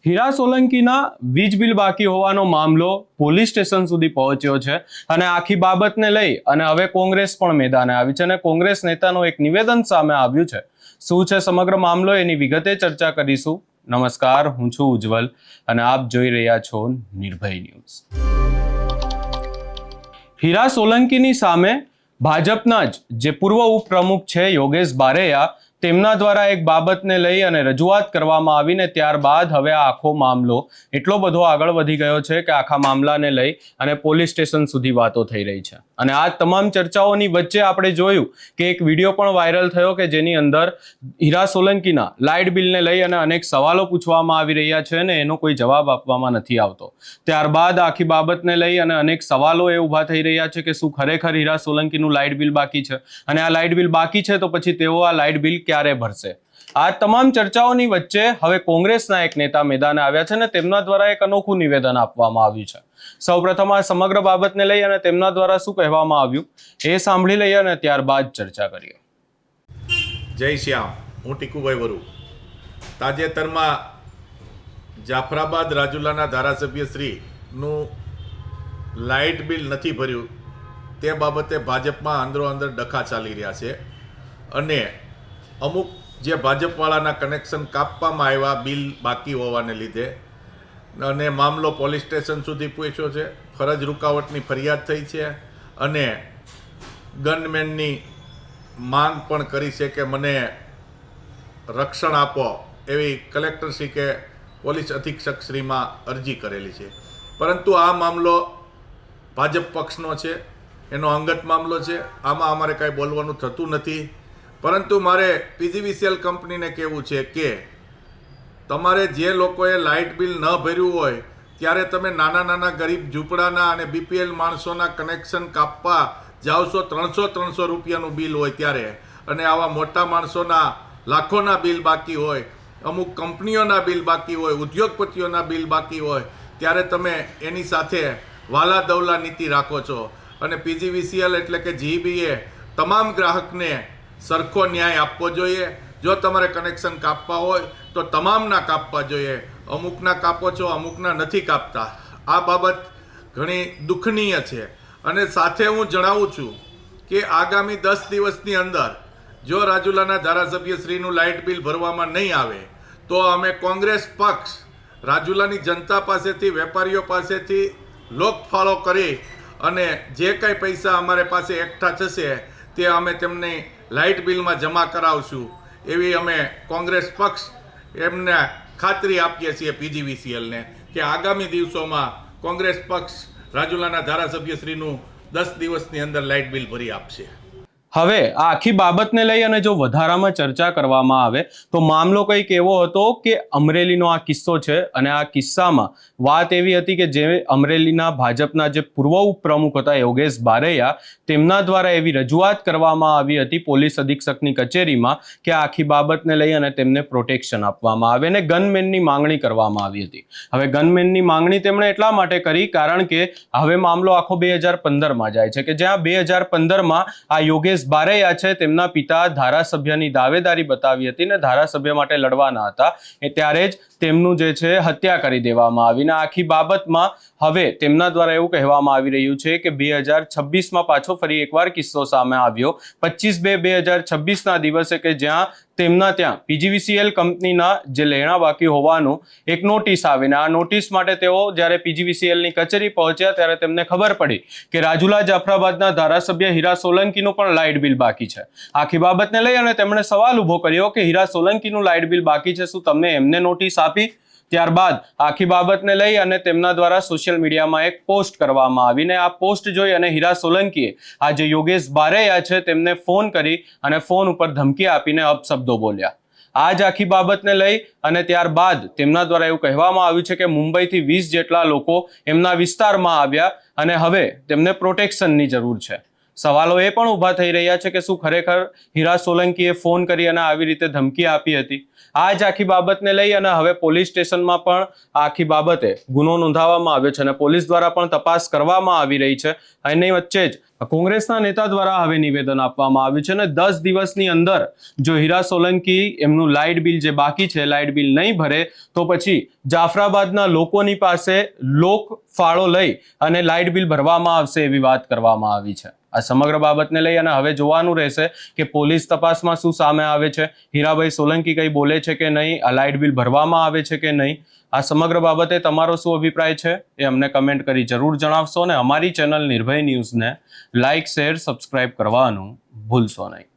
હીરા સોલંકીના વીજ બિલ બાકી હોવાનો મામલો પોલીસ સ્ટેશન સુધી પહોંચ્યો છે અને આખી બાબતને લઈ અને હવે કોંગ્રેસ પણ મેદાને આવી છે અને કોંગ્રેસ નેતાનું એક નિવેદન સામે આવ્યું છે। શું છે સમગ્ર મામલો એની વિગતે ચર્ચા કરીશું। નમસ્કાર, હું છું ઉજ્જવલ અને આપ જોઈ રહ્યા છો નિર્ભય ન્યૂઝ। હીરા સોલંકીની સામે ભાજપના જે પૂર્વ ઉપપ્રમુખ છે યોગેશ બારૈયા તેમના દ્વારા એક બાબતને લઈ અને રજૂઆત કરવામાં આવીને ત્યારબાદ હવે આ આખો મામલો એટલો બધો આગળ વધી ગયો છે કે આખા મામલાને લઈ અને પોલીસ સ્ટેશન સુધી વાતો થઈ રહી છે। અને આ તમામ ચર્ચાઓની વચ્ચે આપણે જોયું કે એક વિડીયો પણ વાયરલ થયો કે જેની અંદર હીરા સોલંકીના લાઇટ બિલને લઈ અને અનેક સવાલો પૂછવામાં આવી રહ્યા છે અને એનો કોઈ જવાબ આપવામાં નથી આવતો। ત્યારબાદ આખી બાબતને લઈ અને અનેક સવાલો એ ઊભા થઈ રહ્યા છે કે શું ખરેખર હીરા સોલંકીનું લાઇટ બિલ બાકી છે અને આ લાઇટ બિલ બાકી છે તો પછી તેઓ આ લાઇટ બિલ ક્યારે ભરશે। આ તમામ ચર્ચાઓની વચ્ચે હવે કોંગ્રેસના એક નેતા મેદાને આવ્યા છે અને તેમના દ્વારા એક અનોખું નિવેદન આપવામાં આવ્યું છે। સૌપ્રથમ આ સમગ્ર બાબતને લઈ અને તેમના દ્વારા શું કહેવામાં આવ્યું એ સાંભળી લઈએ અને ત્યારબાદ ચર્ચા કરીએ। જય શ્યામ, હું ટીકુભાઈ વરુ। તાજેતરમાં જાફરાબાદ રાજુલાના ધારાસભ્યશ્રીનું લાઇટ બિલ નથી ભર્યું તે બાબતે ભાજપમાં અંદરો અંદર ડખા ચાલી રહ્યા છે અને અમુક જે ભાજપવાળાના કનેક્શન કાપવામાં આવ્યા બિલ બાકી હોવાને લીધે અને મામલો પોલીસ સ્ટેશન સુધી પહોંચ્યો છે। ફરજ રૂકાવટની ફરિયાદ થઈ છે અને ગનમેનની માંગ પણ કરી છે કે મને રક્ષણ આપો એવી કલેક્ટરશ્રી કે પોલીસ અધિક્ષકશ્રીમાં અરજી કરેલી છે। પરંતુ આ મામલો ભાજપ પક્ષનો છે, એનો અંગત મામલો છે, આમાં અમારે કાંઈ બોલવાનું થતું નથી। પરંતુ મારે પીજીવીસીએલ કંપનીને કહેવું છે કે તમારે જે લોકોએ લાઇટ બિલ ન ભર્યું હોય ત્યારે તમે નાના નાના ગરીબ ઝૂંપડાના અને બીપીએલ માણસોના કનેક્શન કાપવા જાઓ છો 300 રૂપિયાનું બિલ હોય ત્યારે, અને આવા મોટા માણસોના લાખોના બિલ બાકી હોય, અમુક કંપનીઓના બિલ બાકી હોય, ઉદ્યોગપતિઓના બિલ બાકી હોય ત્યારે તમે એની સાથે વાલા દવલા નીતિ રાખો છો। અને પીજીવીસીએલ એટલે કે જીબીએ તમામ ગ્રાહકને સરખો ન્યાય આપવો જોઈએ। જો તમારે કનેક્શન કાપવા હોય તો તમામના કાપવા જોઈએ, અમુકના કાપો છો અમુકના નથી કાપતા। આ બાબત ઘણી દુઃખનીય છે અને સાથે હું જણાવું છું કે આગામી 10 દિવસની અંદર જો રાજુલાના ધારાસભ્યશ્રીનું લાઇટ બિલ ભરવામાં નહીં આવે તો અમે કોંગ્રેસ પક્ષ રાજુલાની જનતા પાસેથી, વેપારીઓ પાસેથી લોકફાળો કરી અને જે કંઈ પૈસા અમારે પાસે એકઠા થશે તે અમે તેમને લાઇટ બિલમાં જમા કરાવશું એવી અમે કોંગ્રેસ પક્ષ એમને ખાતરી આપીએ છીએ પીજીવીસીએલને કે આગામી દિવસોમાં કોંગ્રેસ પક્ષ રાજુલાના ધારાસભ્યશ્રીનું 10 દિવસની અંદર લાઇટ બિલ ભરી આપશે। હવે આ આખી બાબતને લઈ અને જો વધારામાં ચર્ચા કરવામાં આવે તો મામલો કંઈક એવો હતો કે અમરેલીનો આ કિસ્સો છે અને આ કિસ્સામાં વાત એવી હતી કે જે અમરેલીના ભાજપના જે પૂર્વ ઉપપ્રમુખ હતા યોગેશ બારૈયા તેમના દ્વારા એવી રજૂઆત કરવામાં આવી હતી પોલીસ અધિક્ષકની કચેરીમાં કે આખી બાબતને લઈ અને તેમને પ્રોટેક્શન આપવામાં આવે અને ગનમેનની માંગણી કરવામાં આવી હતી। હવે ગનમેનની માંગણી તેમણે એટલા માટે કરી કારણ કે હવે મામલો આખો 2015માં જાય છે કે જ્યાં 2015માં આ યોગેશ બારૈયા છે તેમના પિતા ધારાસભ્યની દાવેદારી બતાવી હતી ને ધારાસભ્ય માટે લડવાના હતા એ ત્યારે જ તેમનું જે છે હત્યા કરી દેવામાં આવી ને આખી બાબતમાં હવે તેમના દ્વારા એવું કહેવામાં આવી રહ્યું છે કે 2026માં પાછો ફરી એકવાર કિસ્સો સામે આવ્યો 25/2/2026ના દિવસે કે જ્યાં તેમના ત્યાં પીજીવીસીએલ કંપનીના જે લેણા બાકી હોવાનું એક નોટિસ આવીને આ નોટિસ માટે તેઓ જ્યારે પીજીવીસીએલની કચેરી પહોંચ્યા ત્યારે તેમને ખબર પડી કે રાજુલા જાફરાબાદના ધારાસભ્ય હીરા સોલંકીનું પણ લાઇટ બિલ બાકી છે। આખી બાબતને લઈ અને તેમણે સવાલ ઊભો કર્યો કે હીરા સોલંકીનું લાઇટ બિલ બાકી છે, શું તમને એમને નોટિસ આપી? ત્યારબાદ આખી બાબતને લઈ અને તેમના દ્વારા સોશિયલ મીડિયામાં એક પોસ્ટ કરવામાં આવીને આ પોસ્ટ જોઈ અને હીરા સોલંકીએ આ જે યોગેશ બારૈયા છે તેમને ફોન કરી અને ફોન ઉપર ધમકી આપીને અપશબ્દો બોલ્યા। આ જ આખી બાબતને લઈ અને ત્યારબાદ તેમના દ્વારા એવું કહેવામાં આવ્યું છે કે મુંબઈથી 20 જેટલા લોકો એમના વિસ્તારમાં આવ્યા અને હવે તેમને પ્રોટેક્શનની જરૂર છે। સવાલો એ પણ ઊભા થઈ રહ્યા છે કે શું ખરેખર હીરા સોલંકીએ ફોન કરી અને આવી રીતે ધમકી આપી હતી? આ જ આખી બાબતને લઈ અને હવે પોલીસ સ્ટેશનમાં પણ આખી બાબતે ગુનો નોંધાવવામાં આવ્યો છે અને પોલીસ દ્વારા પણ તપાસ કરવામાં આવી રહી છે. એની વચ્ચે જ કોંગ્રેસના નેતા દ્વારા હવે નિવેદન આપવામાં આવ્યું છે અને 10 દિવસની અંદર જો હીરા સોલંકી એમનું લાઇટ બિલ જે બાકી છે લાઇટ બિલ નહીં ભરે તો પછી જાફરાબાદના લોકોની પાસે લોક ફાળો લઈ અને લાઇટ બિલ ભરવામાં આવશે એવી વાત કરવામાં આવી છે. આ સમગ્ર બાબતને લઈ અને હવે જોવાનું રહેશે કે પોલીસ તપાસમાં શું સામે આવે છે. હીરાભાઈ સોલંકી કંઈ બોલે છે કે નહીં, આ લાઇટ બિલ ભરવામાં આવે છે કે નહીં. આ સમગ્ર બાબતે તમારો શું અભિપ્રાય છે એ અમને કમેન્ટ કરી જરૂર જણાવશો અને અમારી ચેનલ નિર્ભય ન્યૂઝને લાઇક, શેર, સબસ્ક્રાઇબ કરવાનું ભૂલશો નહીં.